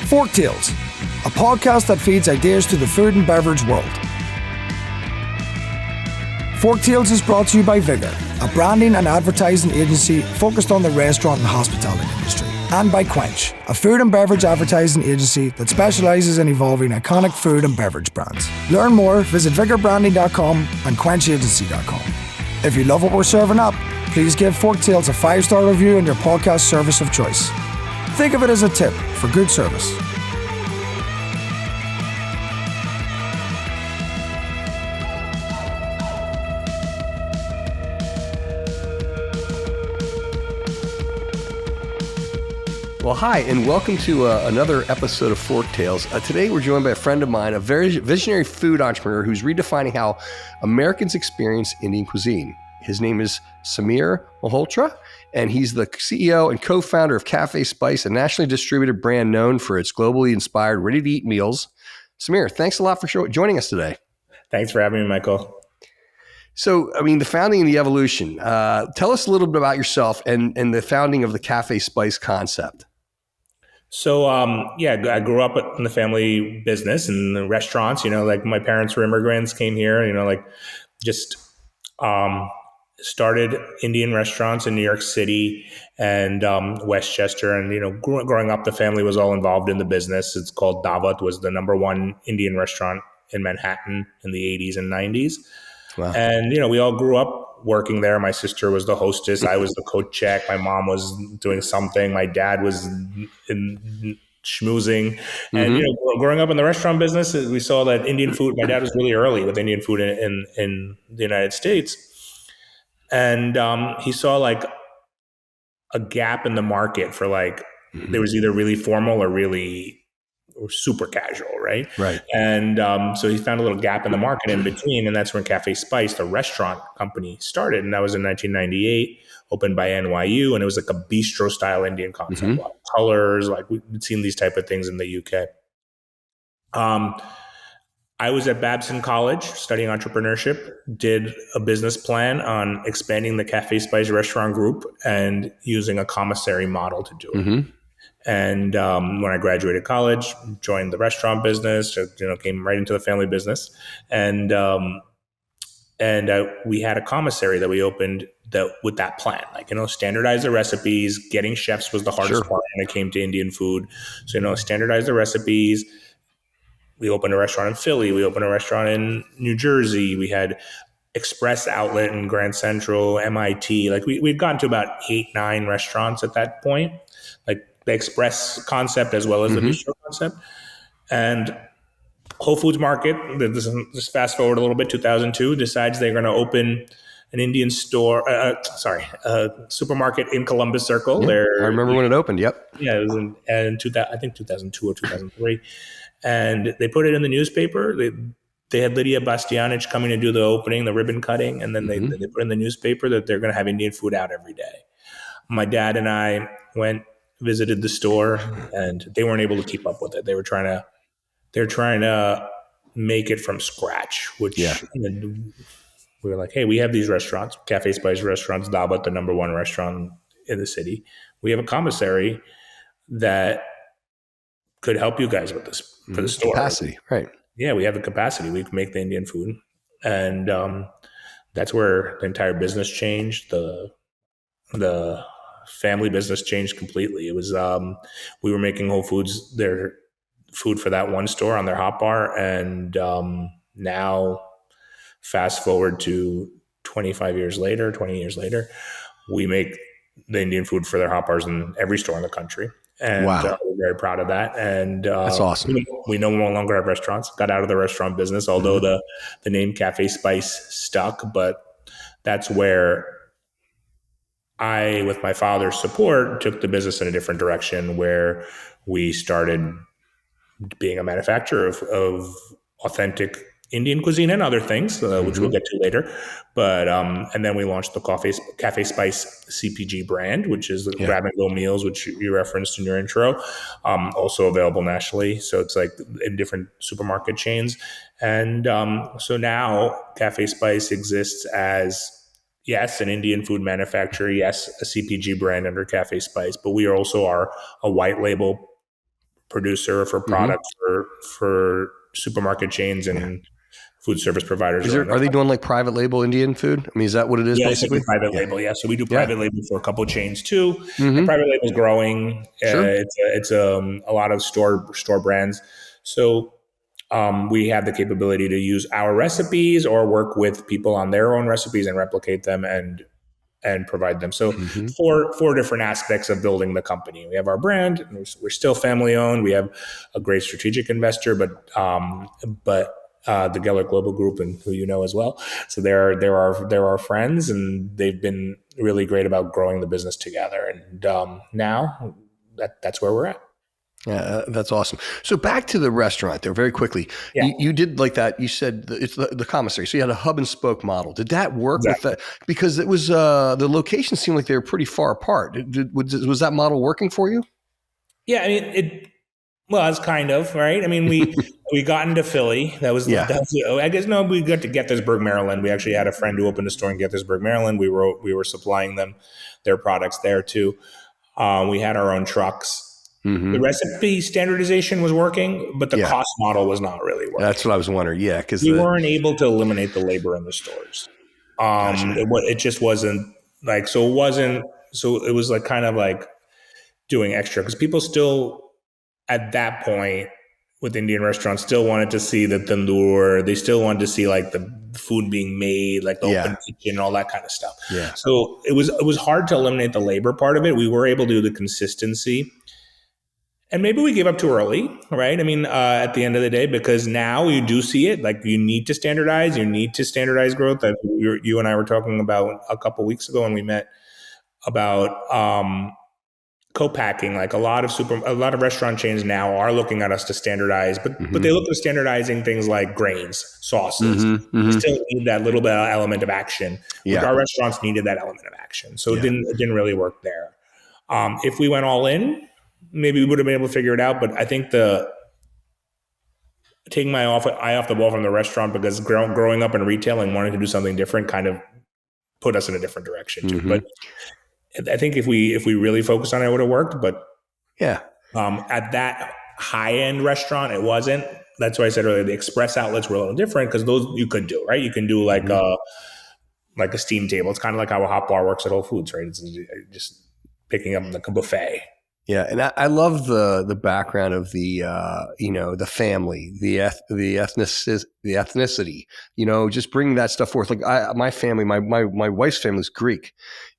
Forktales, a podcast that feeds ideas to the food and beverage world. Forktales is brought to you by Vigor, a branding and advertising agency focused on the restaurant and hospitality industry, and by Quench, a food and beverage advertising agency that specialises in evolving iconic food and beverage brands. Learn more, visit vigorbranding.com and quenchagency.com. If you love what we're serving up, please give Forktales a 5-star review on your podcast service of choice. Think of it as a tip for good service. Well, hi, and welcome to another episode of Forktales. Today, we're joined by a friend of mine, a very visionary food entrepreneur who's redefining how Americans experience Indian cuisine. His name is Samir Malhotra, and he's the CEO and co-founder of Café Spice, a nationally distributed brand known for its globally inspired ready-to-eat meals. Samir, thanks a lot for joining us today. Thanks for having me, Michael. So, the founding and the evolution. Tell us a little bit about yourself and the founding of the Café Spice concept. So, I grew up in the family business and the restaurants, my parents were immigrants, came here, started Indian restaurants in New York City and Westchester. And, growing up, the family was all involved in the business. It's called Davat, was the number one Indian restaurant in Manhattan in the 80s and 90s. Wow. And, we all grew up working there. My sister was the hostess. I was the coat check. My mom was doing something. My dad was in schmoozing. And, growing up in the restaurant business, we saw that Indian food, my dad was really early with Indian food in the United States. And he saw like a gap in the market for there was either really formal or super casual, right? Right. And so he found a little gap in the market in between, and that's when Café Spice, the restaurant company, started. And that was in 1998, opened by NYU, and it was like a bistro-style Indian concept. A lot of colors, we'd seen these type of things in the UK. I was at Babson College studying entrepreneurship, did a business plan on expanding the Café Spice restaurant group and using a commissary model to do it. And when I graduated college, joined the restaurant business, came right into the family business. And we had a commissary that we opened with that plan, standardize the recipes. Getting chefs was the hardest part when it came to Indian food. So, standardize the recipes. We opened a restaurant in Philly. We opened a restaurant in New Jersey. We had Express Outlet in Grand Central, MIT. We'd gotten to about 8-9 restaurants at that point, the Express concept as well as the bistro concept. And Whole Foods Market, just fast forward a little bit, 2002, decides they're going to open an Indian store, a supermarket in Columbus Circle. Yeah, I remember when it opened, yep. Yeah, it was in 2002 or 2003. And they put it in the newspaper. They had Lydia Bastianich coming to do the opening, the ribbon cutting, and then they put in the newspaper that they're going to have Indian food out every day. My dad and I visited the store, and they weren't able to keep up with it. They're trying to make it from scratch, which we were like, hey, we have these restaurants, Café Spice restaurants, Dabat, the number one restaurant in the city. We have a commissary that could help you guys with this for the store. Capacity, right. Yeah, we have the capacity. We can make the Indian food. And that's where the entire business changed. The family business changed completely. It was we were making Whole Foods their food for that one store on their hot bar, and now fast forward to 20 years later, we make the Indian food for their hot bars in every store in the country, and we're very proud of that. And that's awesome. We no longer have restaurants. Got out of the restaurant business, although the name Café Spice stuck. But that's where I, with my father's support, took the business in a different direction, where we started being a manufacturer of authentic Indian cuisine and other things, which we'll get to later. But and then we launched the Café Spice CPG brand, which is the grab and go meals, which you referenced in your intro, also available nationally. So it's in different supermarket chains. And so now Café Spice exists as, yes, an Indian food manufacturer, yes, a CPG brand under Café Spice, but we are also a white label producer for products for supermarket chains and food service providers. Are they doing like private label Indian food? I mean, is that what it is basically? It's a private label. Yeah. So we do private label for a couple of chains too. And private label is growing. Sure. It's a lot of store brands. So we have the capability to use our recipes or work with people on their own recipes and replicate them and provide them. So four different aspects of building the company. We have our brand. We're still family owned. We have a great strategic investor, but the Geller Global Group, and who you know as well. So they're our friends, and they've been really great about growing the business together. And now that's where we're at. Yeah, that's awesome. So back to the restaurant there very quickly. Yeah. You did like that. You said it's the commissary. So you had a hub and spoke model. Did that work with that? Because it was the locations seemed like they were pretty far apart. Was that model working for you? Yeah, I mean it. Well, it's kind of right. I mean, we got into Philly. That was I guess no. We got to Gaithersburg, Maryland. We actually had a friend who opened a store in Gaithersburg, Maryland. We were supplying them their products there too. We had our own trucks. The recipe standardization was working, but the cost model was not really working. That's what I was wondering. Yeah, because we weren't able to eliminate the labor in the stores. It just wasn't like so. It wasn't so. It was like kind of like doing extra because people still at that point with Indian restaurants still wanted to see the tandoor. They still wanted to see like the food being made, like the open kitchen, all that kind of stuff. Yeah. So it was hard to eliminate the labor part of it. We were able to do the consistency. And maybe we gave up too early, right? I mean, at the end of the day, because now you do see it, like you need to standardize. You need to standardize growth. That you and I were talking about a couple of weeks ago when we met about co-packing. Like a lot of restaurant chains now are looking at us to standardize, but they look at standardizing things like grains, sauces. They still need that little bit of element of action. Yeah. Our restaurants needed that element of action, so it didn't really work there. If we went all in, maybe we would have been able to figure it out. But I think taking my eye off the ball from the restaurant, because growing up in retail and wanting to do something different kind of put us in a different direction too. But I think if we really focused on it, it would have worked. But at that high end restaurant, it wasn't. That's why I said earlier, the express outlets were a little different because those you could do, right? You can do like a steam table. It's kind of like how a hot bar works at Whole Foods, right? It's just picking up like a buffet. Yeah, and I love the background of the the family, the ethnicity, just bringing that stuff forth. Like my family, my wife's family is Greek,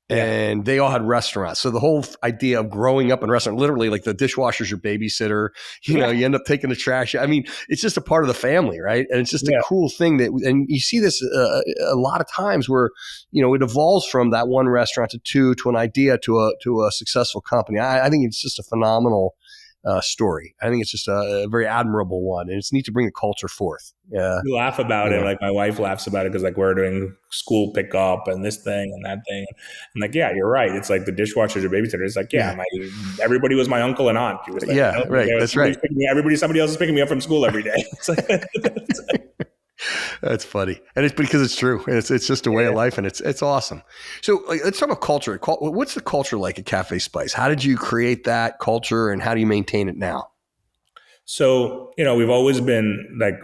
and they all had restaurants. So the whole idea of growing up in a restaurant, literally like the dishwasher's your babysitter, you end up taking the trash. I mean, it's just a part of the family, right? And it's just a cool thing and you see this a lot of times where, it evolves from that one restaurant to an idea to a successful company. I think it's just a phenomenal story. I think it's just a very admirable one, and it's neat to bring the culture forth. Yeah, we laugh about it. Like my wife laughs about it because like we're doing school pickup and this thing and that thing. And like, yeah, you're right. It's like the dishwasher's your babysitter. It's like, everybody was my uncle and aunt. Was like, right. That's right. Somebody else is picking me up from school every day. It's like, that's funny, and it's because it's true. It's just a way of life, and it's awesome. So let's talk about culture. What's the culture like at Café Spice? How did you create that culture, and how do you maintain it now? So we've always been like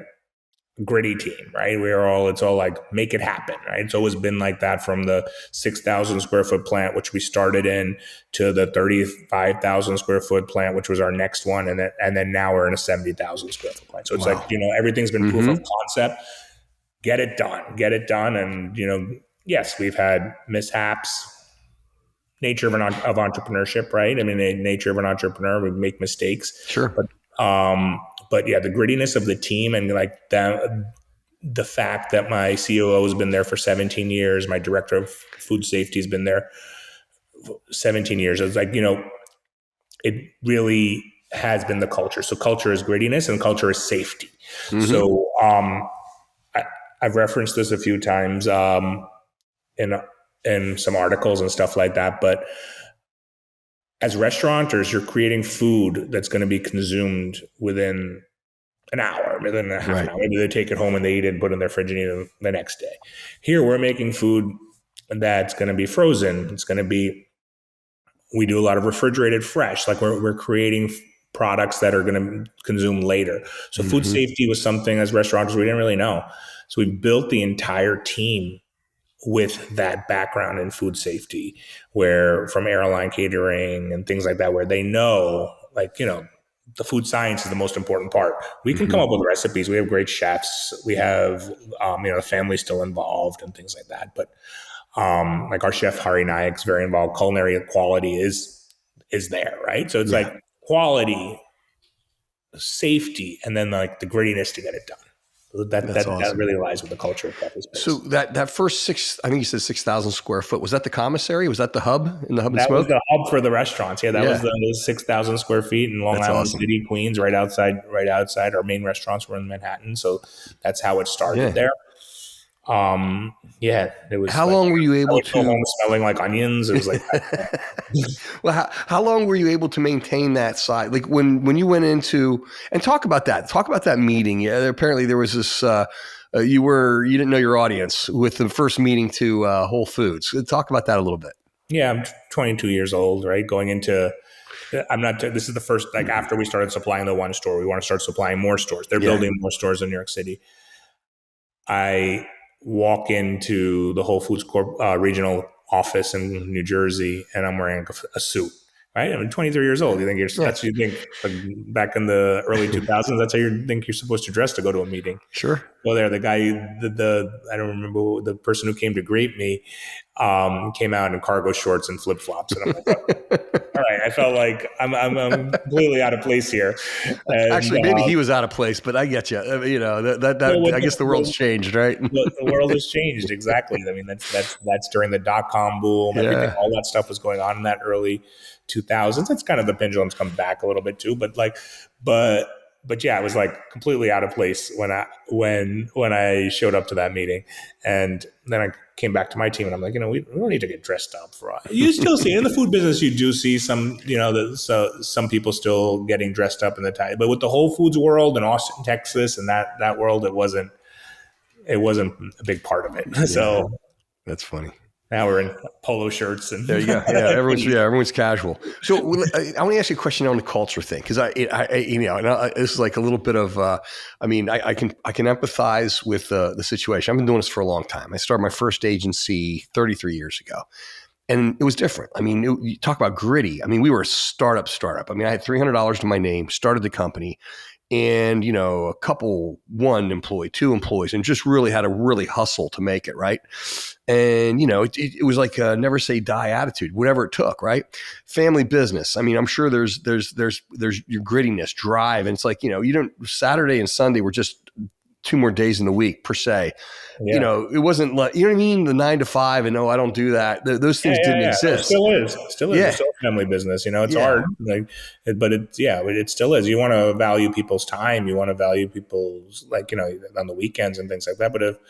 a gritty team, right? It's all like make it happen, right? It's always been like that from the 6,000 square foot plant, which we started in, to the 35,000 square foot plant, which was our next one, and then now we're in a 70,000 square foot plant. So it's like everything's been proof of concept. Get it done, and yes, we've had mishaps. Nature of entrepreneurship, right? I mean, the nature of an entrepreneur, we make mistakes. Sure, but yeah, the grittiness of the team and like the fact that my COO has been there for 17 years, my director of food safety has been there 17 years. It's like, it really has been the culture. So culture is grittiness and culture is safety. So I've referenced this a few times in some articles and stuff like that, but as restaurateurs, you're creating food that's going to be consumed within an hour, within a half an hour. Maybe they take it home and they eat it and put it in their fridge and eat it the next day. Here, we're making food that's going to be frozen. We do a lot of refrigerated fresh. Like we're creating products that are going to consume later. So food safety was something as restaurateurs we didn't really know. So we built the entire team with that background in food safety, where from airline catering and things like that, where they know, like, the food science is the most important part. We can come up with recipes. We have great chefs. We have, the family still involved and things like that. But like our chef Hari Nayak's very involved. Culinary quality is there, right? So it's like quality, safety, and then like the grittiness to get it done. That awesome. really lies with the culture of Café Spice. So that first I think you said 6,000 square foot. Was that the commissary? Was that the hub in the hub and That smoke? was the hub for the restaurants. Yeah, that was the 6,000 square feet in Long Island City, Queens, right outside. Our main restaurants were in Manhattan. So that's how it started there. It was. How long were you able to go home smelling like onions? It was like well, how long were you able to maintain that size? Like when you went into, and talk about that meeting. Yeah, apparently there was this. You didn't know your audience with the first meeting to Whole Foods. Talk about that a little bit. Yeah, I'm 22 years old, right? Going into. This is the first, like, after we started supplying the one store, we want to start supplying more stores. They're building more stores in New York City. I walk into the Whole Foods regional office in New Jersey, and I'm wearing a suit. Right, I'm 23 years old. You think that's what you think, like, back in the early 2000s? That's how you think you're supposed to dress to go to a meeting. Sure. Well, the guy, I don't remember, the person who came to greet me, came out in cargo shorts and flip flops, and I'm like, all right. I felt like I'm completely out of place here. And, actually, maybe he was out of place, but I get you. I guess the world's changed, right? The world has changed, exactly. I mean, that's during the .com boom. Everything, all that stuff was going on in that early 2000s. That's kind of the pendulum's come back a little bit too, but yeah, I was like completely out of place when I showed up to that meeting, and then I came back to my team, and I'm like, we don't need to get dressed up for us. You still see in the food business, you do see some, some people still getting dressed up in the tie, but with the Whole Foods world in Austin, Texas, and that world, it wasn't a big part of it. Yeah. So that's funny. Now we're in polo shirts, and there you go. Yeah, everyone's casual. So I want to ask you a question on the culture thing, because this is like a little bit of. I can empathize with the situation. I've been doing this for a long time. I started my first agency 33 years ago, and it was different. I mean, you talk about gritty. I mean, we were a startup. I mean, I had $300 to my name, started the company, and a couple, one employee, two employees, and just really had to really hustle to make it, right. And, it was like a never say die attitude, whatever it took, right? Family business. I mean, I'm sure there's your grittiness, drive. And it's like, Saturday and Sunday were just 2 more days in the week per se. Yeah. It wasn't like, you know what I mean? The 9 to 5 and I don't do that. Those things didn't exist. It still is. Yeah. It's still a family business. It's hard, but it still is. You want to value people's time. You want to value people's, on the weekends and things like that. But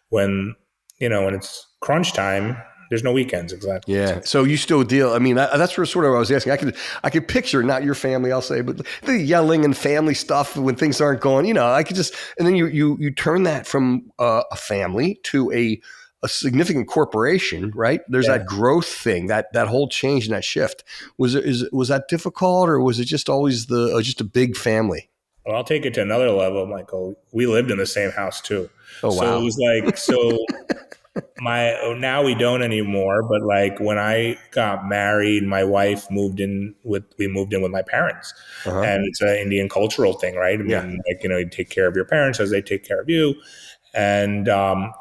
when it's crunch time, there's no weekends. Exactly. Yeah. So you still deal. I mean, that's sort of what I was asking. I could picture, not your family, I'll say, but the yelling and family stuff when things aren't going. I could just, and then you turn that from a family to a significant corporation, right? There's that growth thing, that whole change and that shift. Was that difficult, or was it just always just a big family? Well, I'll take it to another level, Michael. We lived in the same house too. Oh, wow. So it was like, now we don't anymore, but like when I got married, my wife moved in with my parents, and it's an Indian cultural thing, right? I mean, you take care of your parents as they take care of you. And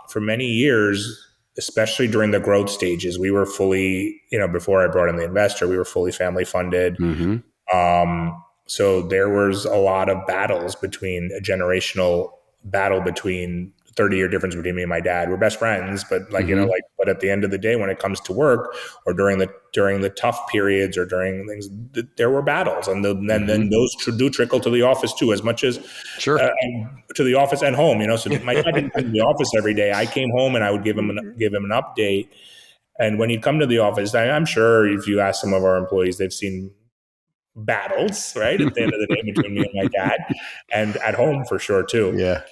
for many years, especially during the growth stages, we were fully, before I brought in the investor, we were fully family funded. Mm-hmm. So there was a lot of a generational battle between 30-year difference between me and my dad. We're best friends, but but at the end of the day, when it comes to work or during the tough periods or during things, there were battles, and then those do trickle to the office too, as much as to the office and home. So my dad didn't come to the office every day. I came home and I would give him an update. And when he'd come to the office, I'm sure if you ask some of our employees, they've seen battles, right, at the end of the day between me and my dad, and at home for sure too. Yeah.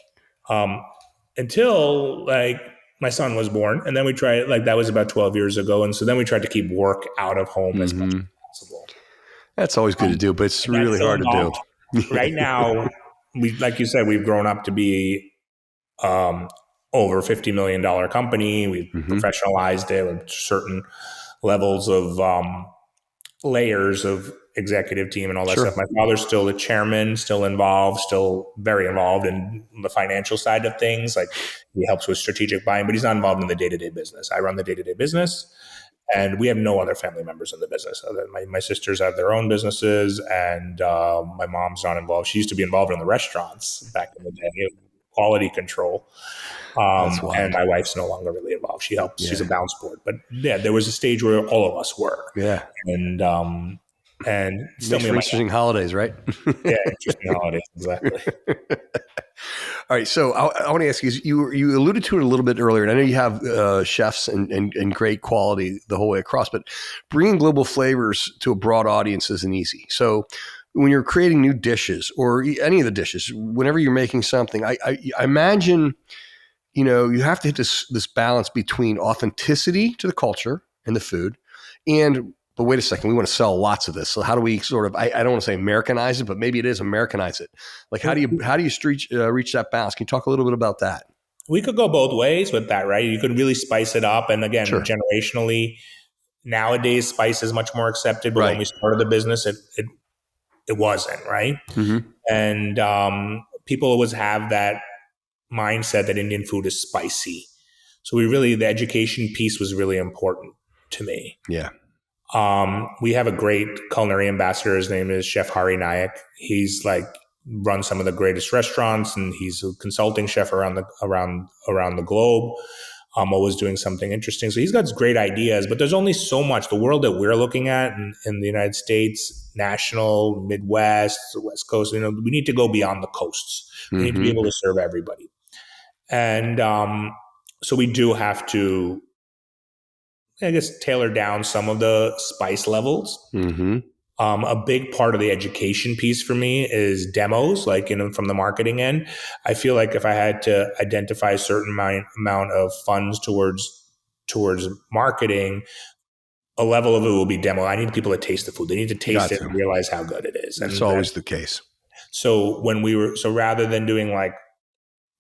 Until my son was born, and then we tried, that was about 12 years ago, and so then we tried to keep work out of home as much as possible. That's always good to do, but it's And that's really still hard to involved. do. Right now, like you said, we've grown up to be um, over $50 million company. We've Mm-hmm. professionalized it with certain levels of layers of executive team and all that Sure. stuff. My father's still the chairman, still involved, still very involved in the financial side of things. Like he helps with strategic buying, but he's not involved in the day-to-day business. I run the day-to-day business, and we have no other family members in the business. My sisters have their own businesses, and my mom's not involved. She used to be involved in the restaurants back in the day, quality control. That's And wild. my wife's no longer really involved. She helps. Yeah. She's a bounce board. But yeah, there was a stage where all of us were. Yeah. And still Makes me for and my interesting holidays, right? yeah, interesting holidays, exactly. All right, so I want to ask you alluded to it a little bit earlier, and I know you have chefs and great quality the whole way across, but bringing global flavors to a broad audience isn't easy. So when you're creating new dishes or any of the dishes, whenever you're making something, I imagine, you have to hit this balance between authenticity to the culture and the food, but wait a second, we want to sell lots of this. So how do we sort of, I don't want to say Americanize it, but maybe it is Americanize it. Like how do you reach that balance? Can you talk a little bit about that? We could go both ways with that, right? You could really spice it up. And again, Sure. generationally, nowadays spice is much more accepted. But Right. when we started the business, it wasn't, right? Mm-hmm. And people always have that mindset that Indian food is spicy. So the education piece was really important to me. Yeah. We have a great culinary ambassador. His name is Chef Hari Nayak. He's runs some of the greatest restaurants, and he's a consulting chef around the globe. Always doing something interesting. So he's got great ideas, but there's only so much. The world that we're looking at in the United States, national, Midwest, the West Coast, we need to go beyond the coasts. We need to be able to serve everybody. And so we do have to, I guess, tailor down some of the spice levels. Mm-hmm. A big part of the education piece for me is demos, from the marketing end. I feel like if I had to identify a certain amount of funds towards marketing, a level of it will be demo. I need people to taste the food. They need to taste it and realize how good it is. That's always the case. So rather than doing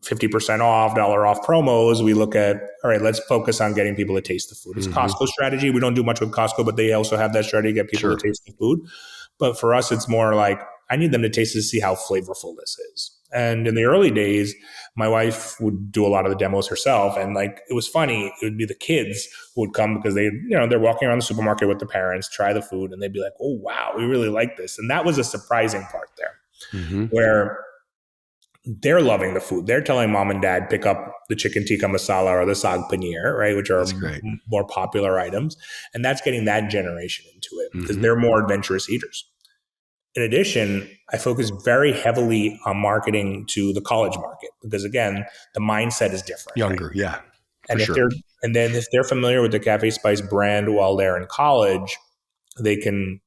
50% off, $1 off promos, we look at, all right, let's focus on getting people to taste the food. It's Costco strategy. We don't do much with Costco, but they also have that strategy to get people to taste the food. But for us, it's more like, I need them to taste it to see how flavorful this is. And in the early days, my wife would do a lot of the demos herself. And it was funny. It would be the kids who would come because they're walking around the supermarket with the parents, try the food, and they'd be like, oh, wow, we really like this. And that was a surprising part there, where they're loving the food. They're telling mom and dad, pick up the chicken tikka masala or the saag paneer, right, which are more popular items. And that's getting that generation into it because they're more adventurous eaters. In addition, I focus very heavily on marketing to the college market because, again, the mindset is different. Younger, right? yeah. And if they're familiar with the Café Spice brand while they're in college, they can,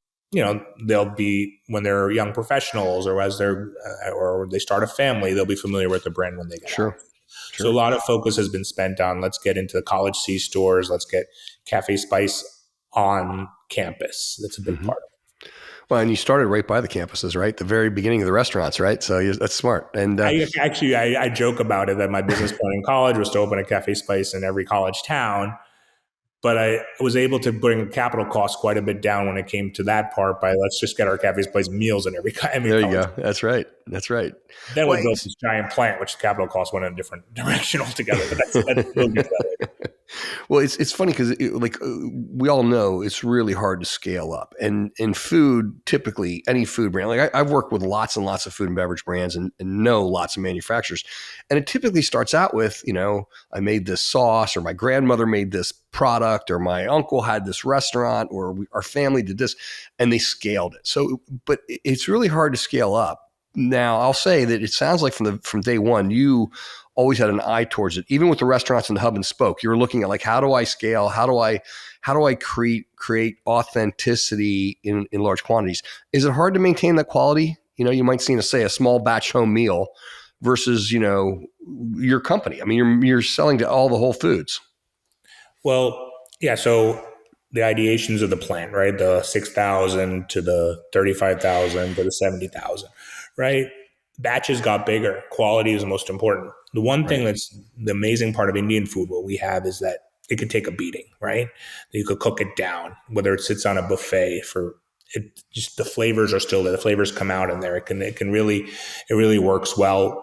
they'll be, when they're young professionals or or they start a family, they'll be familiar with the brand when they get out. So a lot of focus has been spent on, let's get into the college C stores. Let's get Café Spice on campus. That's a big part of it. Well, and you started right by the campuses, right? The very beginning of the restaurants, right? So that's smart. And I joke about it that my business plan in college was to open a Café Spice in every college town. But I was able to bring capital costs quite a bit down when it came to that part by let's just get our Café Spice meals in every there you go. That's right. Then we built this giant plant, which capital costs went in a different direction altogether. But we'll get to that later. Well, it's funny because we all know it's really hard to scale up, and in food, typically any food brand, I've worked with lots and lots of food and beverage brands and know lots of manufacturers, and it typically starts out with, I made this sauce, or my grandmother made this product, or my uncle had this restaurant, or our family did this, and they scaled it. So, but it's really hard to scale up. Now, I'll say that it sounds like from day one, you always had an eye towards it. Even with the restaurants in the hub and spoke, you were looking at how do I scale? How do I create authenticity in large quantities? Is it hard to maintain that quality? You might see, say, a small batch home meal versus, your company. I mean, you're selling to all the Whole Foods. Well, yeah. So the ideations of the plant, right? The 6,000 to the 35,000 to the 70,000, right? Batches got bigger. Quality is the most important. The one thing that's the amazing part of Indian food, what we have is that it could take a beating, right? You could cook it down, whether it sits on a buffet for it, just the flavors are still there. The flavors come out in there. It really works well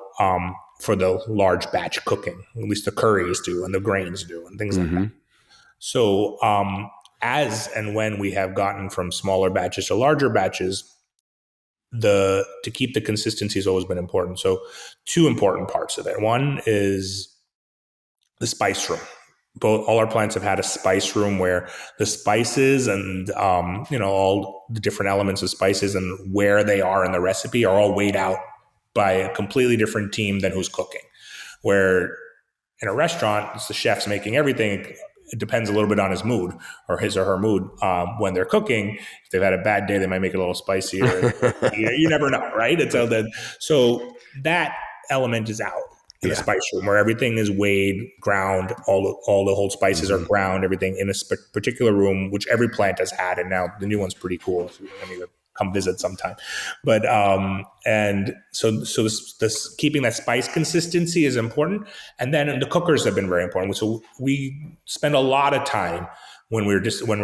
for the large batch cooking. At least the curries do, and the grains do, and things like that. So as and when we have gotten from smaller batches to larger batches, to keep the consistency has always been important. So two important parts of it. One is the spice room. All our plants have had a spice room where the spices and all the different elements of spices and where they are in the recipe are all weighed out by a completely different team than who's cooking. Where in a restaurant, it's the chef's making everything. It depends a little bit on his mood or his or her mood when they're cooking. If they've had a bad day, they might make it a little spicier. You never know, right? So that element is out in the spice room where everything is weighed, ground, all the whole spices are ground, everything in a particular room, which every plant has had. And now the new one's pretty cool. I need to come visit sometime. But, and so this keeping that spice consistency is important. And then the cookers have been very important. So we spend a lot of time when we're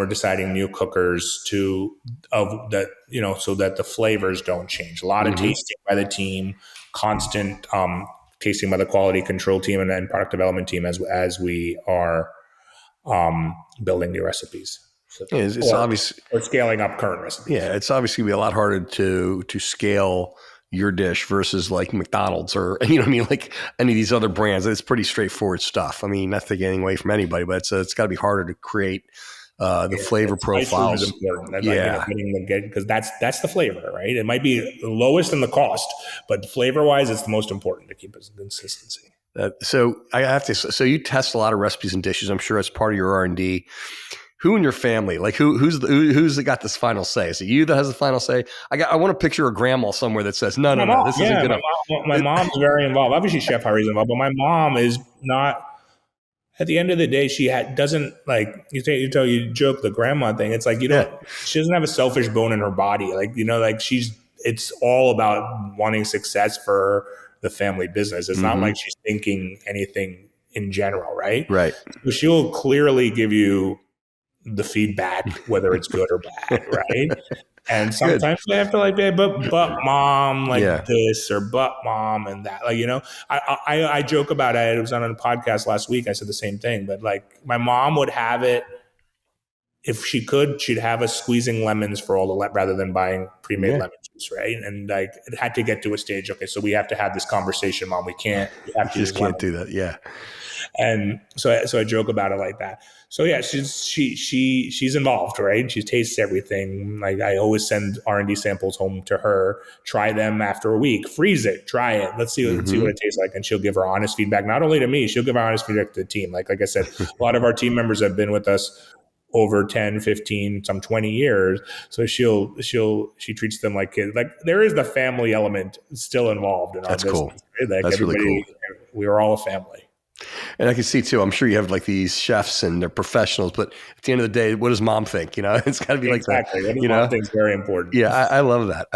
deciding new cookers so that the flavors don't change. A lot of tasting by the team, constant, tasting by the quality control team and product development team as we are building new recipes. So, it's obvious, or scaling up current recipes. Yeah, it's obviously be a lot harder to scale your dish versus like McDonald's or like any of these other brands. It's pretty straightforward stuff. I mean, not taking away from anybody, but it's got to be harder to create the flavor profiles. Is important. Because that's the flavor, right? It might be the lowest in the cost, but flavor wise, it's the most important to keep its consistency. So I have to. So you test a lot of recipes and dishes. I'm sure as part of your R&D. Who in your family, like who's got this final say? Is it you that has the final say? I want to picture a grandma somewhere that says, no, this isn't good enough. My mom's very involved. Obviously, Chef Harry's involved, but my mom is not. At the end of the day, she doesn't like you joke the grandma thing. It's like she doesn't have a selfish bone in her body. It's all about wanting success for the family business. It's not like she's thinking anything in general, right? Right. So she'll clearly give you the feedback, whether it's good or bad, right? And sometimes they have to but mom, this or but mom and that, I joke about it. It was on a podcast last week. I said the same thing, but my mom would have it if she could. She'd have us squeezing lemons for all the rather than buying pre-made lemon juice, right? And it had to get to a stage. Okay, so we have to have this conversation, Mom. We can't. We have to just can't do that. Yeah. And so I joke about it like that. So yeah, she's involved, right? She tastes everything. I always send R&D samples home to her, try them after a week, freeze it, try it. Let's see what it tastes like. And she'll give her honest feedback, not only to me, she'll give her honest feedback to the team. Like I said, a lot of our team members have been with us over 10, 15, some 20 years. So she treats them like kids. Like there is the family element still involved in our business. Cool. Right? That's really cool. We are all a family. And I can see too, I'm sure you have these chefs and they're professionals, but at the end of the day, what does mom think? It's got to be exactly. Like that. What does mom think is very important. Yeah. I love that.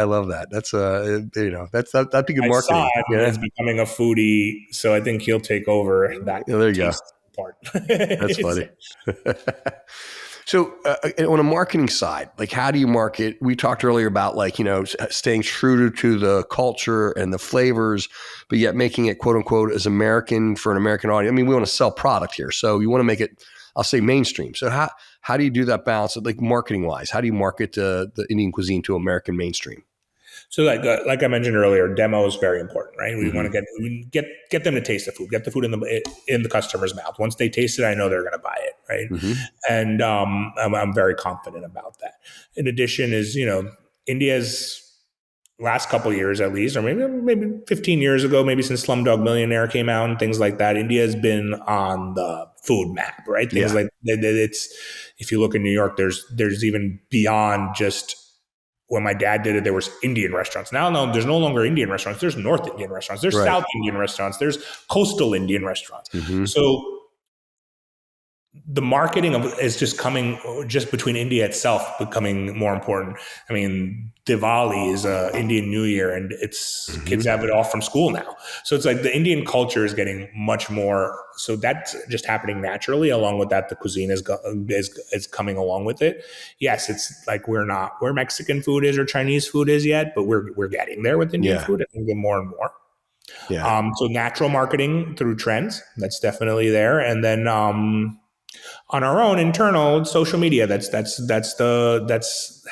That's that'd be good marketing. My son is becoming a foodie. So I think he'll take over that. Yeah, there you go. Part. That's funny. So on a marketing side, how do you market? We talked earlier about staying true to the culture and the flavors, but yet making it quote unquote as American for an American audience. I mean, we want to sell product here. So you want to make it, I'll say mainstream. So how do you do that balance marketing wise? How do you market the Indian cuisine to American mainstream? So like I mentioned earlier, demo is very important, right? We want to get them to taste the food, get the food in the customer's mouth. Once they taste it, I know they're going to buy it, right? And I'm very confident about that. In addition is, India's last couple of years at least, or maybe 15 years ago, maybe since Slumdog Millionaire came out and things like that, India has been on the food map, right? Things like it's, if you look in New York, there's even beyond just. When my dad did it, there was Indian restaurants. Now, no, there's no longer Indian restaurants. There's North Indian restaurants. There's South Indian restaurants. There's coastal Indian restaurants. So the marketing is just coming just between India itself becoming more important. I mean, Diwali is Indian New Year, and it's kids have it off from school now. So it's like the Indian culture is getting much more. So that's just happening naturally. Along with that, the cuisine is coming along with it. Yes, it's like we're not where Mexican food is or Chinese food is yet, but we're getting there with Indian food. I think more and more. Yeah. So natural marketing through trends, that's definitely there, and then on our own internal social media, that's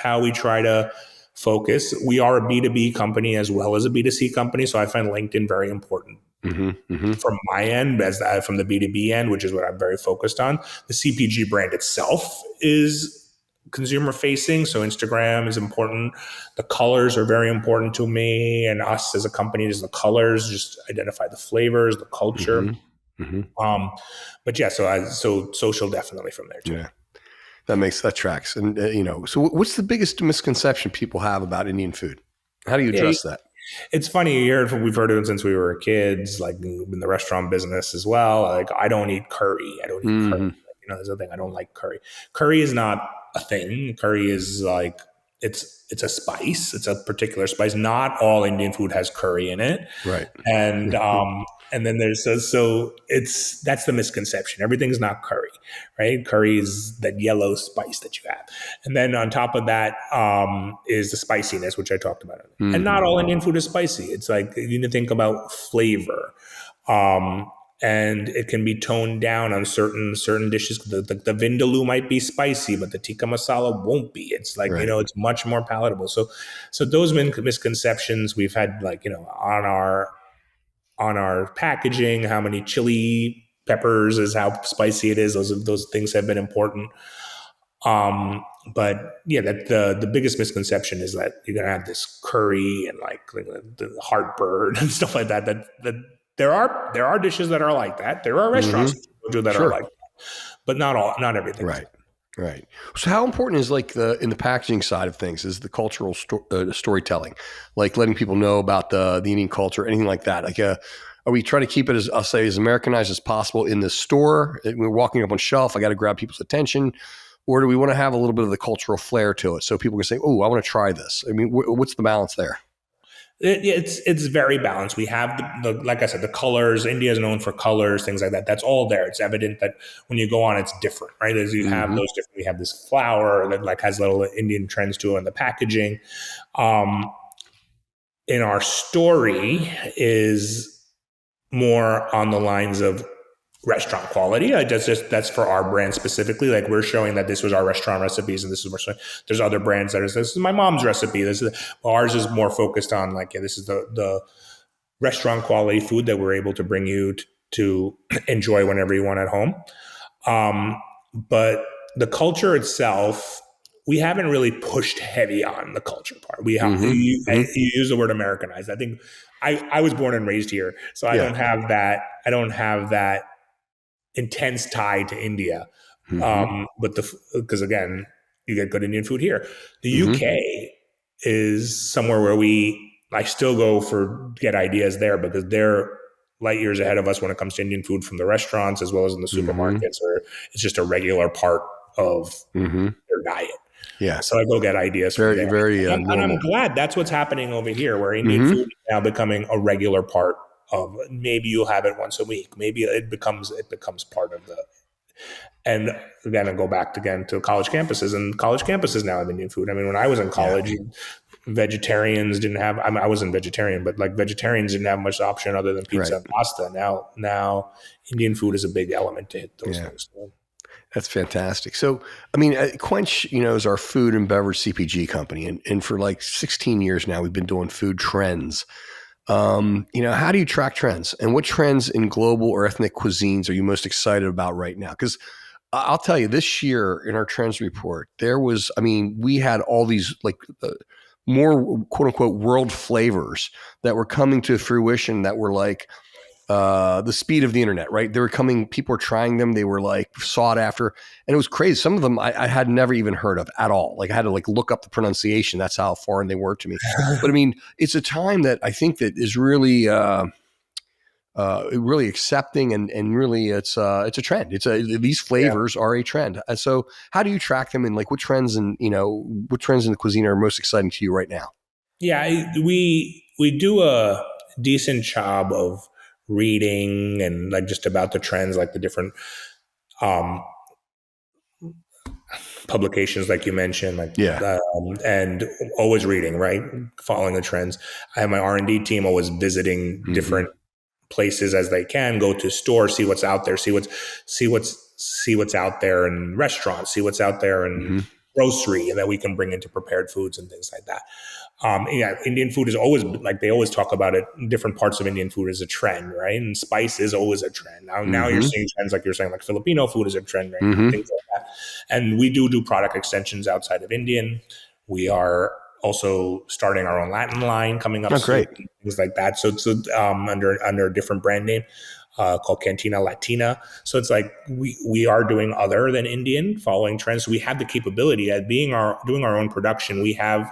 how we try to focus. We are a B2B company as well as a B2C company, so I find LinkedIn very important from my end, from the B2B end, which is what I'm very focused on. The CPG brand itself is consumer facing, so Instagram is important. The colors are very important to me and us as a company. Is the colors, just identify the flavors, the culture. But yeah, so social definitely from there too. Yeah, that tracks. And so what's the biggest misconception people have about Indian food? How do you address that? It's funny. We've heard it since we were kids, like in the restaurant business as well. Like, I don't eat curry. I don't eat curry. There's a thing. I don't like curry. Curry is not a thing. Curry is like, it's a spice. It's a particular spice. Not all Indian food has curry in it. Right. And then that's the misconception. Everything's not curry, right? Curry is that yellow spice that you have. And then on top of that is the spiciness, which I talked about. And not all Indian food is spicy. It's like, you need to think about flavor. And it can be toned down on certain dishes. The vindaloo might be spicy, but the tikka masala won't be. It's like, it's much more palatable. So those misconceptions we've had, like, on our packaging, how many chili peppers is how spicy it is. Those things have been important. But yeah, that the biggest misconception is that you're gonna have this curry and like the heartburn and stuff like that. That there are dishes that are like that. There are restaurants that are like that, but not everything. Right. Right. So how important is in the packaging side of things is the cultural storytelling, like letting people know about the Indian culture, anything like that? Like, are we trying to keep it as Americanized as possible in the store? We're walking up on shelf. I got to grab people's attention. Or do we want to have a little bit of the cultural flair to it so people can say, oh, I want to try this? I mean, what's the balance there? It's very balanced. We have the like I said, the colors. India is known for colors, things like that. That's all there. It's evident that when you go on, it's different, right? As you have those different. We have this flower that like has little Indian trends to it in the packaging. In our story is more on the lines of restaurant quality. That's for our brand specifically. Like, we're showing that this was our restaurant recipes, and this is what there's other brands this is my mom's recipe. Ours is more focused on like, this is the restaurant quality food that we're able to bring you to enjoy whenever you want at home. But the culture itself, we haven't really pushed heavy on the culture part. We have you use the word Americanized. I think I was born and raised here, so I don't have that intense tie to India. But because again, you get good Indian food here. The UK is somewhere where I still go get ideas there, because they're light years ahead of us when it comes to Indian food, from the restaurants as well as in the supermarkets, where it's just a regular part of their diet. Yeah. So I go get ideas. Very, very. And I'm glad that's what's happening over here, where Indian food is now becoming a regular part of. Maybe you'll have it once a week. Maybe it becomes part of the. And again, I go back again to college campuses, and college campuses now have Indian food. I mean, when I was in college, vegetarians didn't have. I mean, I wasn't vegetarian, but like vegetarians didn't have much option other than pizza and pasta. Now Indian food is a big element to hit those things. That's fantastic. So, I mean, Quench, is our food and beverage CPG company. And for like 16 years now, we've been doing food trends. How do you track trends, and what trends in global or ethnic cuisines are you most excited about right now? Because I'll tell you, this year in our trends report, we had all these more quote unquote world flavors that were coming to fruition that were like, the speed of the internet, right? They were coming, people were trying them. They were like sought after, and it was crazy. Some of them I had never even heard of at all. Like, I had to look up the pronunciation. That's how foreign they were to me. But I mean, it's a time that I think that is really, really accepting and really it's a trend. These flavors are a trend. And so how do you track them, and like what trends in the cuisine are most exciting to you right now? Yeah, we do a decent job of reading and like just about the trends, like the different um, publications, like you mentioned, like Yeah. and always reading, right, following the trends. I have my R&D team always visiting Mm-hmm. different places as they can, go to stores, see what's out there, see what's out there in restaurants, see what's out there in Mm-hmm. grocery, and that we can bring into prepared foods and things like that. Yeah, Indian food is always, like they always talk about it. Different parts of Indian food is a trend, right? And spice is always a trend. Now you're Mm-hmm. seeing trends like you're saying, like Filipino food is a trend right now, Mm-hmm. things like that. And we do product extensions outside of Indian. We are also starting our own Latin line coming up Oh, soon, great. things like that. So it's under a different brand name. Called Cantina Latina. So it's like we are doing other than Indian, following trends. So we have the capability at doing our own production. We have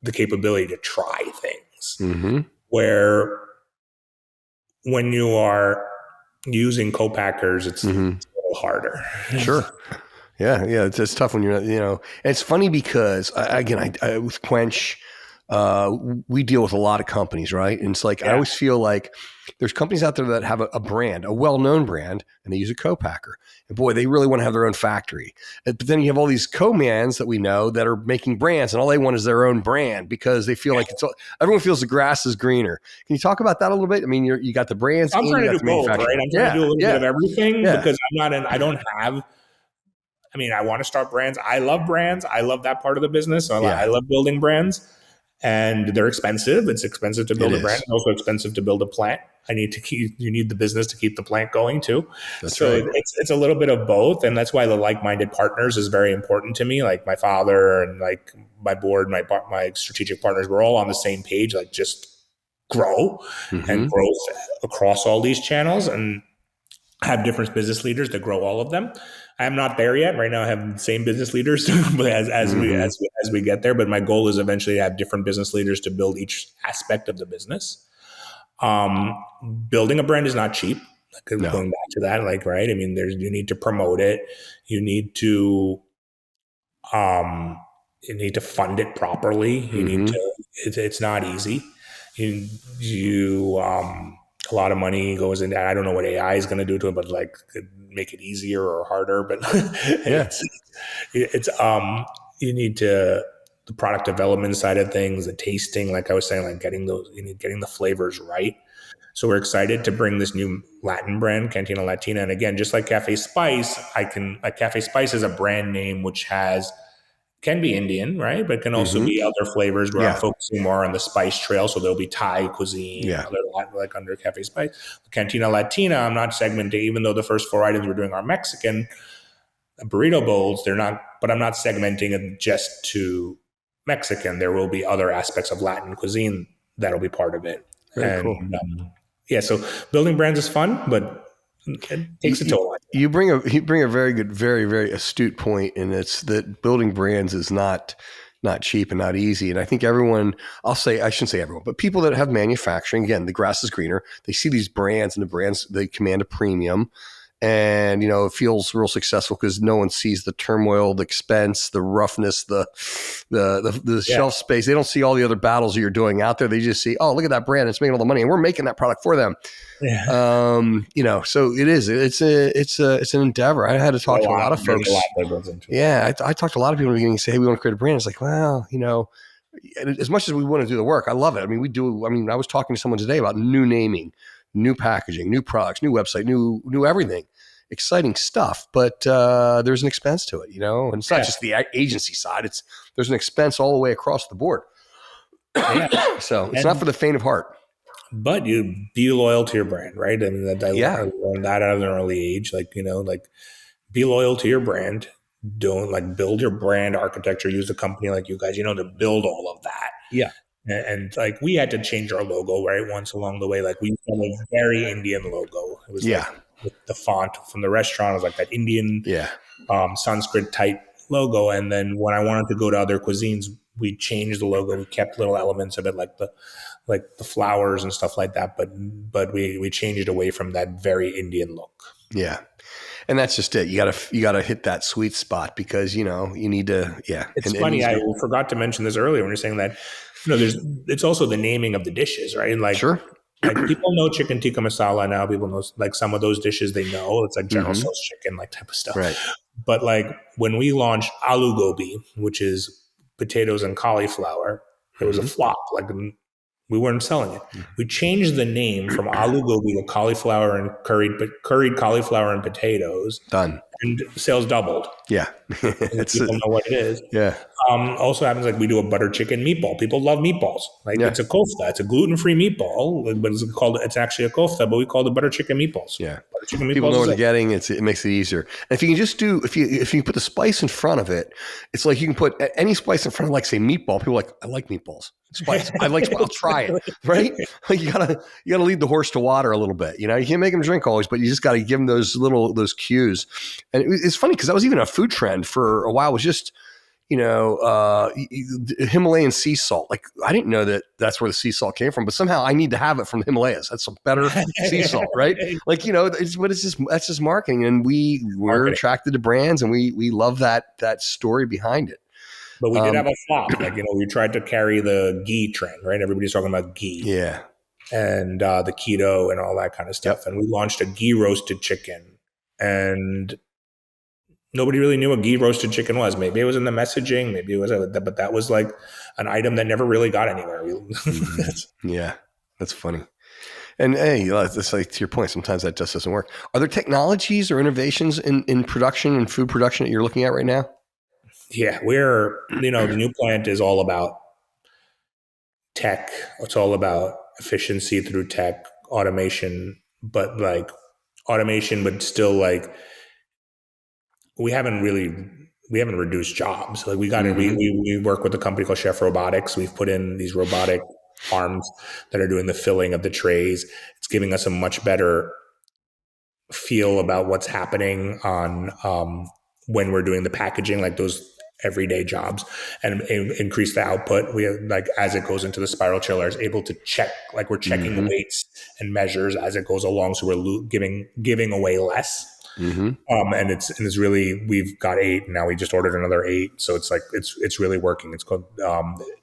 the capability to try things. Mm-hmm. Where when you are using co-packers, it's Mm-hmm. a little harder. Sure. Yeah. It's tough when you're not, and it's funny because I with Quench, we deal with a lot of companies, right? And it's like, I Yeah. always feel like there's companies out there that have a brand, a well-known brand, and they use a co-packer. And boy, they really want to have their own factory. But then you have all these co-mans that we know that are making brands, and all they want is their own brand because they feel like everyone feels the grass is greener. Can you talk about that a little bit? I mean, you got the brands I'm and trying you to got do the both, manufacturing. right? I'm trying to do a little bit of everything Yeah. because I don't have. I mean, I want to start brands. I love brands. I love that part of the business. So Yeah. I love building brands, and they're expensive. It's expensive to build It a brand. is. It's also expensive to build a plant. You need the business to keep the plant going too. That's So right. it's a little bit of both. And that's why the like-minded partners is very important to me. Like my father and like my board, my strategic partners, we're all on the same page. Like just grow and Mm-hmm. growth across all these channels, and have different business leaders that grow all of them. I am not there yet. Right now, I have the same business leaders but Mm-hmm. as we get there. But my goal is eventually to have different business leaders to build each aspect of the business. Um, Building a brand is not cheap. Like, No. going back to that, like, right? I mean, you need to promote it. You need to um, fund it properly. Mm-hmm. It's not easy. You a lot of money goes into that. I don't know what AI is going to do to it, but like could make it easier or harder. But Yeah. it's you need to the product development side of things, the tasting, like I was saying, like getting the flavors right. So we're excited to bring this new Latin brand, Cantina Latina. And again, just like Café Spice, Café Spice is a brand name which can be Indian, right? But can also Mm-hmm. be other flavors where I'm Yeah. focusing more on the spice trail. So there'll be Thai cuisine and Yeah. other, like under Cafe Spice. Cantina Latina, I'm not segmenting, even though the first four items we're doing are Mexican burrito bowls, they're not, but I'm not segmenting it just to Mexican. There will be other aspects of Latin cuisine that'll be part of it. Very And cool. yeah, so building brands is fun, but it takes a toll. You bring a very good, very, very astute point, and it's that building brands is not cheap and not easy. And I think I shouldn't say everyone, but people that have manufacturing, again, the grass is greener. They see these brands, and the brands, they command a premium. And, it feels real successful because no one sees the turmoil, the expense, the roughness, the shelf space. They don't see all the other battles that you're doing out there. They just see, oh, look at that brand. It's making all the money, and we're making that product for them. Yeah. So it's an endeavor. I had to talk to a lot of folks. Yeah. I talked to a lot of people in the beginning and say, hey, we want to create a brand. It's like, well, as much as we want to do the work, I love it. I mean, I was talking to someone today about new naming, new packaging, new products, new website, new everything, exciting stuff. But there's an expense to it, and it's not just the agency side. There's an expense all the way across the board. Yeah. So it's not for the faint of heart. But you be loyal to your brand, right? I mean, I learned that at an early age. Like, be loyal to your brand. Don't build your brand architecture. Use a company like you guys, to build all of that. Yeah. And like we had to change our logo right once along the way. Like we had a very Indian logo. It was like the font from the restaurant was like that Indian Sanskrit type logo. And then when I wanted to go to other cuisines, we changed the logo. We kept little elements of it, like like the flowers and stuff like that. But we changed away from that very Indian look. Yeah. And that's just it. You gotta hit that sweet spot because, you need to, yeah. It's and funny. I forgot to mention this earlier when you're saying that, it's also the naming of the dishes, right? Like, sure. like people know chicken tikka masala now. People know like some of those dishes they know. It's like General Tso's chicken, like type of stuff. Right. But like when we launched aloo gobi, which is potatoes and cauliflower, it was a flop. Like we weren't selling it. We changed the name from aloo gobi to cauliflower and curried cauliflower and potatoes. Done. And sales doubled. Yeah. People know what it is. Yeah. Also happens like we do a butter chicken meatball. People love meatballs. Like it's a kofta. It's a gluten-free meatball, but it's actually a kofta, but we call it butter chicken meatballs. Yeah. Butter chicken meatballs. People know what they're getting. It makes it easier. And if you can just if you put the spice in front of it, it's like you can put any spice in front of, like, say, meatball. People are like, I like meatballs. Spice. I'll try it. Right? Like you gotta lead the horse to water a little bit. You can't make them drink always, but you just gotta give them those cues. And it's funny because that was even a food trend for a while. Was just Himalayan sea salt. Like I didn't know that's where the sea salt came from, but somehow I need to have it from the Himalayas. That's some better sea salt, right? Like that's just marketing, and we're attracted to brands, and we love that story behind it. But we did have a flop. Like, we tried to carry the ghee trend, right? Everybody's talking about ghee. Yeah. And the keto and all that kind of stuff. Yep. And we launched a ghee roasted chicken. And nobody really knew what ghee roasted chicken was. Maybe it was in the messaging. Maybe it was, but that was like an item that never really got anywhere. Yeah. That's funny. And hey, it's like to your point, sometimes that just doesn't work. Are there technologies or innovations in production and food production that you're looking at right now? Yeah, the new plant is all about tech. It's all about efficiency through tech, automation, but still like we haven't reduced jobs. Like we work with a company called Chef Robotics. We've put in these robotic arms that are doing the filling of the trays. It's giving us a much better feel about what's happening on when we're doing the packaging, like those everyday jobs, and increase the output. We have, like, as it goes into the spiral chiller, is able to check, like we're checking the weights and measures as it goes along. So we're giving away less. And it's really, we've got 8 and now we just ordered another 8. So it's like, it's really working. It's called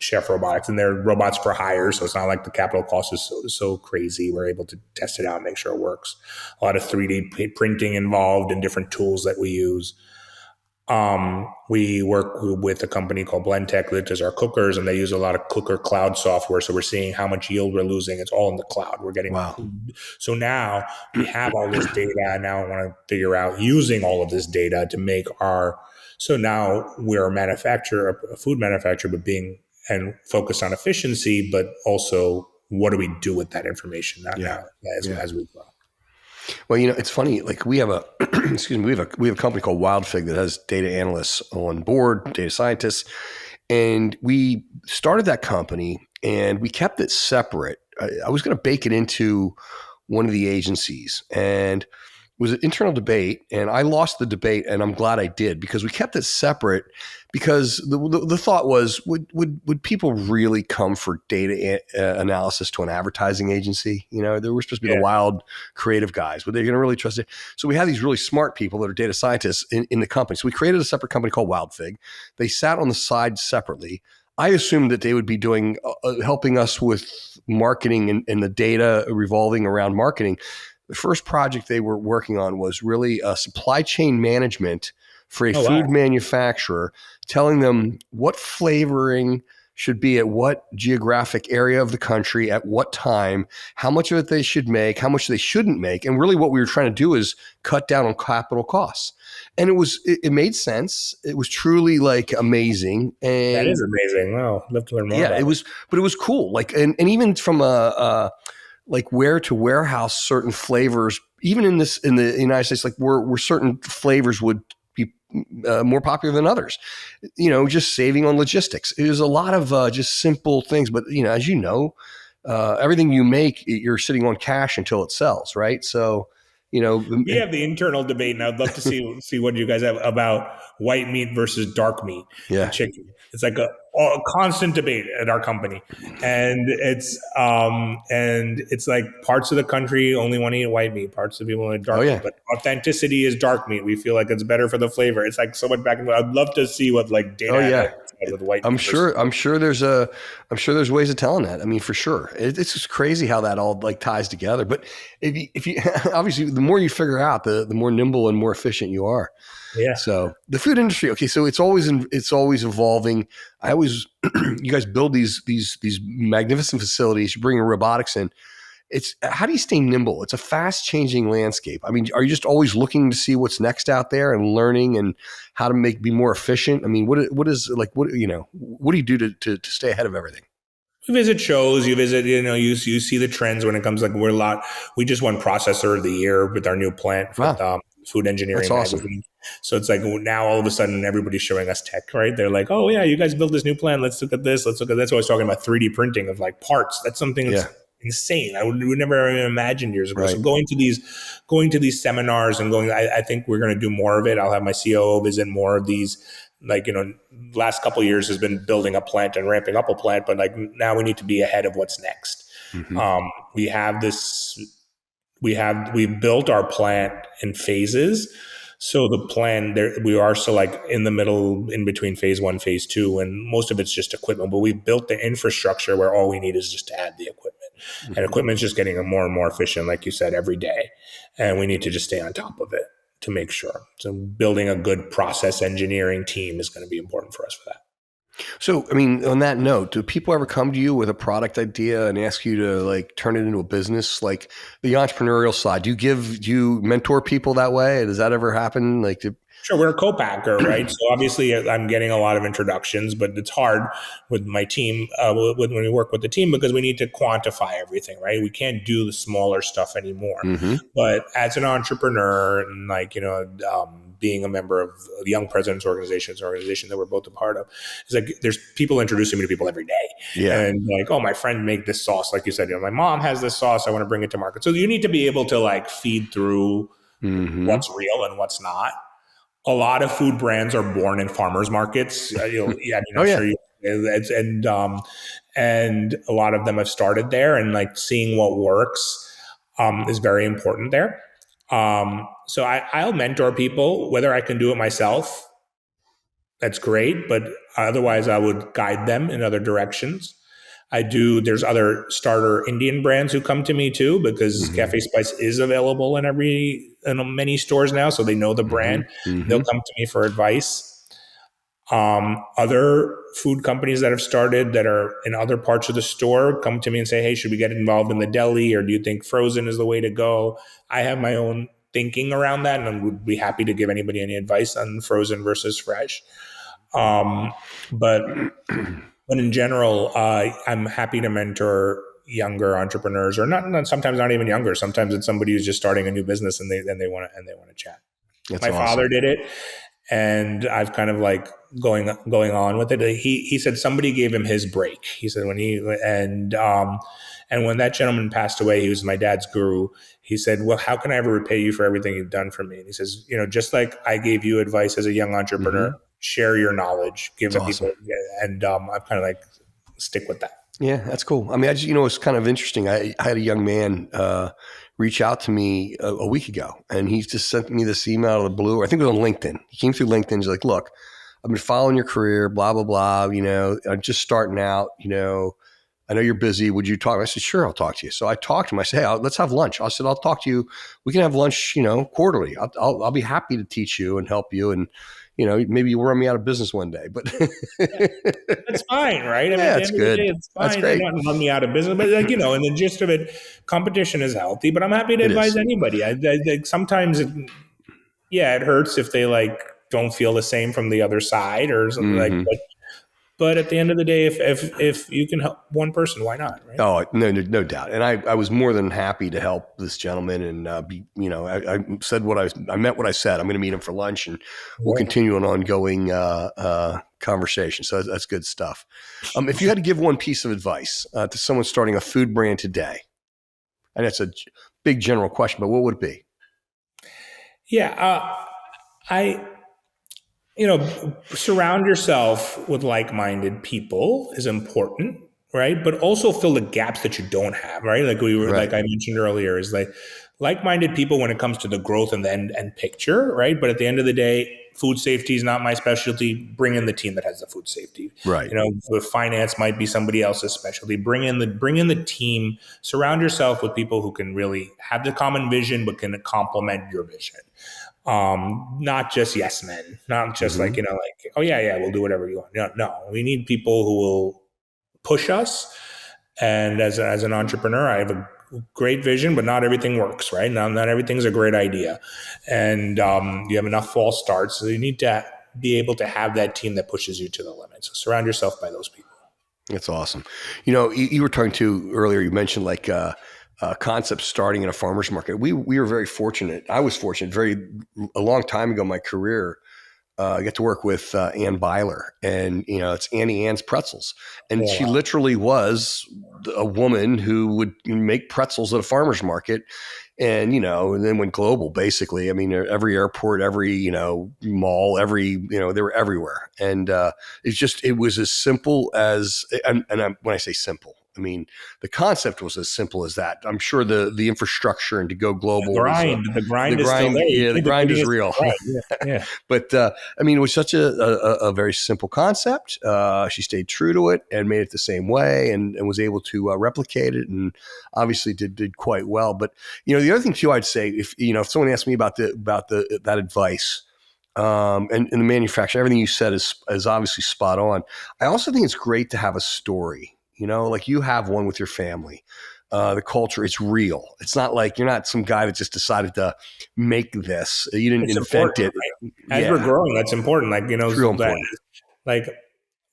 Chef Robotics, and they're robots for hire. So it's not like the capital cost is so crazy. We're able to test it out and make sure it works. A lot of 3D printing involved and different tools that we use. We work with a company called Blendtec that does our cookers, and they use a lot of cooker cloud software. So we're seeing how much yield we're losing. It's all in the cloud. We're getting, wow. So now we have all this data, and now I want to figure out using all of this data to make so now we're a food manufacturer, but and focused on efficiency, but also what do we do with that information as we grow. Well, it's funny. Like we have a we have a company called WildFig that has data analysts on board, data scientists, and we started that company and we kept it separate. I was going to bake it into one of the agencies, and it was an internal debate, and I lost the debate, and I'm glad I did, because we kept it separate. Because the thought was, would people really come for data analysis to an advertising agency? They were supposed to be the wild creative guys. Were they going to really trust it? So we had these really smart people that are data scientists in the company. So we created a separate company called WildFig. They sat on the side separately. I assumed that they would be doing helping us with marketing and the data revolving around marketing. The first project they were working on was really supply chain management for a food manufacturer, telling them what flavoring should be at what geographic area of the country, at what time, how much of it they should make, how much they shouldn't make. And really what we were trying to do is cut down on capital costs. And it made sense. It was truly like amazing. And that is amazing. Wow. I'd love to learn more about it. But it was cool. Like, and even from like where to warehouse certain flavors, even in the United States, like where certain flavors would be more popular than others, just saving on logistics. It was a lot of just simple things, but as everything you make, you're sitting on cash until it sells, right? So We have the internal debate, and I'd love to see what you guys have about white meat versus dark meat Yeah. and chicken. It's like a constant debate at our company, and it's like parts of the country only want to eat white meat, parts of the people want to eat dark meat, but authenticity is dark meat. We feel like it's better for the flavor. It's like so much back and forth. I'd love to see what like data with white meat. I'm sure there's ways of telling that. I mean, for sure, it's just crazy how that all like ties together. But if you obviously the more you figure out, the more nimble and more efficient you are. Yeah. So the food industry, okay. So it's always evolving. You guys build these magnificent facilities. You bring robotics in. How do you stay nimble? It's a fast changing landscape. I mean, are you just always looking to see what's next out there and learning and how to be more efficient? I mean, what do you do to stay ahead of everything? You visit shows, you see the trends when it comes like we just won processor of the year with our new plant for food engineering magazine. So it's like now all of a sudden everybody's showing us tech, right? They're like, oh yeah, you guys built this new plant. Let's look at this. That's what I was talking about, 3D printing of like parts. That's something that's insane. I would never even imagined years ago. Right. So going to these seminars and I think we're going to do more of it. I'll have my COO visit more of these. Like, last couple of years has been building a plant and ramping up a plant, but like now we need to be ahead of what's next. Mm-hmm. We've built our plant in phases. So the plan there, we are still like in the middle, in between phase 1, phase 2, and most of it's just equipment, but we built the infrastructure where all we need is just to add the equipment. Mm-hmm. And equipment's just getting more and more efficient, like you said, every day. And we need to just stay on top of it to make sure. So building a good process engineering team is going to be important for us for that. So, I mean, on that note, do people ever come to you with a product idea and ask you to like turn it into a business? Like the entrepreneurial side, do you mentor people that way? Does that ever happen? Sure, we're a co-packer, right? So obviously I'm getting a lot of introductions, but it's hard with my team, when we work with the team, because we need to quantify everything, right? We can't do the smaller stuff anymore. Mm-hmm. But as an entrepreneur and being a member of the Young Presidents Organization, it's an organization that we're both a part of, it's like there's people introducing me to people every day. Yeah. And like, oh, my friend made this sauce. Like you said, my mom has this sauce. I want to bring it to market. So you need to be able to like feed through what's real and what's not. A lot of food brands are born in farmers markets. And a lot of them have started there, and like seeing what works is very important there. So I'll mentor people, whether I can do it myself. That's great, but otherwise I would guide them in other directions. There's other starter Indian brands who come to me too, because Café Spice is available in many stores now. So they know the brand. Mm-hmm. They'll come to me for advice. Other food companies that have started that are in other parts of the store come to me and say, hey, should we get involved in the deli, or do you think frozen is the way to go? I have my own thinking around that, and I would be happy to give anybody any advice on frozen versus fresh. But in general, I'm happy to mentor younger entrepreneurs, or not sometimes not even younger. Sometimes it's somebody who's just starting a new business and they want to chat. That's awesome. Father did it, and I've kind of like going on with it. He said somebody gave him his break. He said and when that gentleman passed away, he was my dad's guru. He said, well, how can I ever repay you for everything you've done for me? And he says, just like I gave you advice as a young entrepreneur, share your knowledge, give it people. And I'm kind of like stick with that. Yeah, that's cool. I mean, it's kind of interesting. I had a young man reach out to me a week ago, and he just sent me this email out of the blue. I think it was on LinkedIn. He came through LinkedIn. He's like, look, I've been following your career, blah, blah, blah. I'm just starting out, I know you're busy. Would you talk? I said, sure, I'll talk to you. So I talked to him. I said, hey, let's have lunch. I said, I'll talk to you. We can have lunch, quarterly. I'll be happy to teach you and help you. And, maybe you'll run me out of business one day, but that's fine. Right. I mean, that's good. It's fine. That's great. Not run me out of business, but and the gist of it, competition is healthy, but I'm happy to advise anybody. Sometimes it hurts if they don't feel the same from the other side or something but at the end of the day, if you can help one person, why not? Right? Oh, no doubt. And I was more than happy to help this gentleman, and I said I meant what I said. I'm going to meet him for lunch, and we'll continue an ongoing conversation. So that's good stuff. If you had to give one piece of advice to someone starting a food brand today, and that's a big general question, but what would it be? Yeah, I surround yourself with like-minded people is important, right? But also fill the gaps that you don't have, right? Right. Like I mentioned earlier, is like-minded people when it comes to the growth and the end picture, right? But at the end of the day, food safety is not my specialty. Bring in the team that has the food safety. Right. The finance might be somebody else's specialty. Bring in the team. Surround yourself with people who can really have the common vision, but can complement your vision. Not just yes men, not just Mm-hmm. like, oh yeah, we'll do whatever you want. No, we need people who will push us. And as an entrepreneur, I have a great vision, but not everything works, right? Not everything's a great idea. And you have enough false starts. So you need to be able to have that team that pushes you to the limit. So surround yourself by those people. That's awesome. You were talking to earlier, you mentioned like concepts starting in a farmer's market. We were very fortunate. I was fortunate a long time ago in my career. I get to work with Ann Byler, and it's Annie Ann's Pretzels, and she literally was a woman who would make pretzels at a farmer's market, and then went global. Basically, I mean, every airport, every mall, they were everywhere, and it was as simple as, when I say simple, I mean, the concept was as simple as that. I'm sure the infrastructure and to go global, The grind is still there. Yeah, the grind is real. Yeah. But I mean, it was such a very simple concept. She stayed true to it and made it the same way, and was able to replicate it, and obviously did quite well. But the other thing too, I'd say, if someone asked me about that advice. And the manufacturing, everything you said is obviously spot on. I also think it's great to have a story. Like you have one with your family. The culture, it's real. It's not like you're not some guy that just decided to make this. You didn't invent it. Right? As we're growing, that's important. Like, it's real important. Like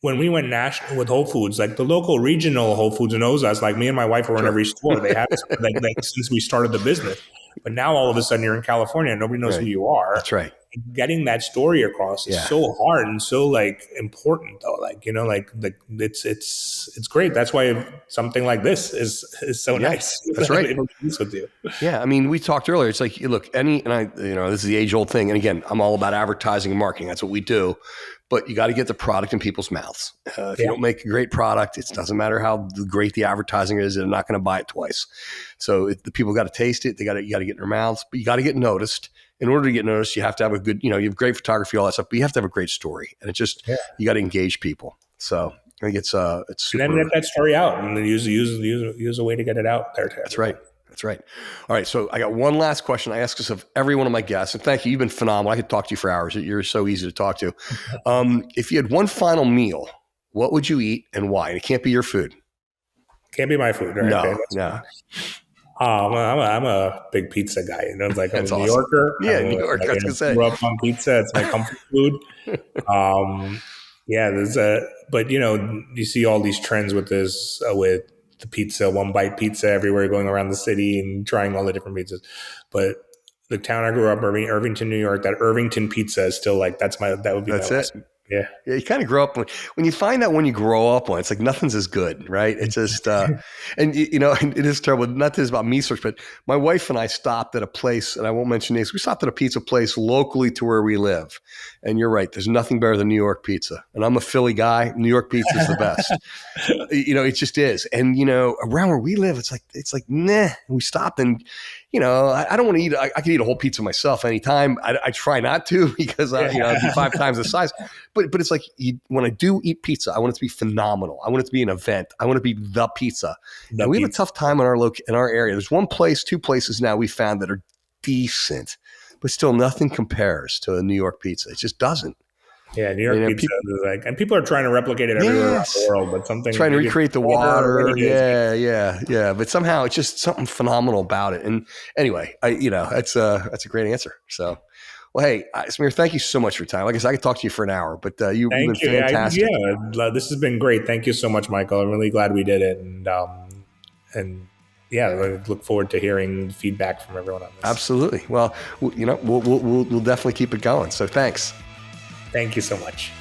when we went national with Whole Foods, like the local regional Whole Foods knows us. Like me and my wife were in every store. They have us like since we started the business. But now all of a sudden you're in California and nobody knows who you are. That's right. Getting that story across is so hard and so like important though. Like, it's great. That's why something like this is so nice. That's right. With you. Yeah. I mean, we talked earlier. It's like, look, this is the age old thing. And again, I'm all about advertising and marketing. That's what we do. But you got to get the product in people's mouths. If you don't make a great product, it doesn't matter how great the advertising is. They're not going to buy it twice. So the people got to taste it. You got to get in their mouths, but you got to get noticed. In order to get noticed, you have to have a good, you have great photography, all that stuff, but you have to have a great story. And you got to engage people. So I think it's super. And then get that story out and then use a way to get it out there. That's right. That's right. All right. So I got one last question. I ask this of every one of my guests, and thank you. You've been phenomenal. I could talk to you for hours. You're so easy to talk to. If you had one final meal, what would you eat and why? And it can't be your food. Can't be my food. Right? No. I'm a big pizza guy. It's like I'm a New Yorker. Yeah, New York. I was gonna say. Grew up on pizza. It's my comfort food. But you see all these trends with this, with the pizza, one bite pizza everywhere, going around the city and trying all the different pizzas. But the town I grew up, Irvington, New York, that Irvington pizza is still like that would be that's it. Yeah. You kind of grow up when you find that when you grow up on, it's like nothing's as good, right? It's just, and it is terrible. Not that it's about me, but my wife and I stopped at a place, and I won't mention names. We stopped at a pizza place locally to where we live. And you're right. There's nothing better than New York pizza. And I'm a Philly guy. New York pizza is the best. It just is. And, around where we live, it's like, nah. And we stopped and, I don't want to eat. I could eat a whole pizza myself anytime. I try not to because I'd be 5 times the size. But it's like when I do eat pizza, I want it to be phenomenal. I want it to be an event. I want it to be the pizza. And we have a tough time in our area. There's one place, 2 places now we found that are decent, but still nothing compares to a New York pizza. It just doesn't. Yeah, New York pizza is and people are trying to replicate it everywhere around the world, but something trying to recreate the water. Yeah. But somehow it's just something phenomenal about it. And anyway, that's a great answer. So, well, hey, Samir, thank you so much for your time. Like I said, I could talk to you for an hour, but you've been fantastic. This has been great. Thank you so much, Michael. I'm really glad we did it. And I look forward to hearing feedback from everyone on this. Absolutely. Well, we'll definitely keep it going. So thanks. Thank you so much.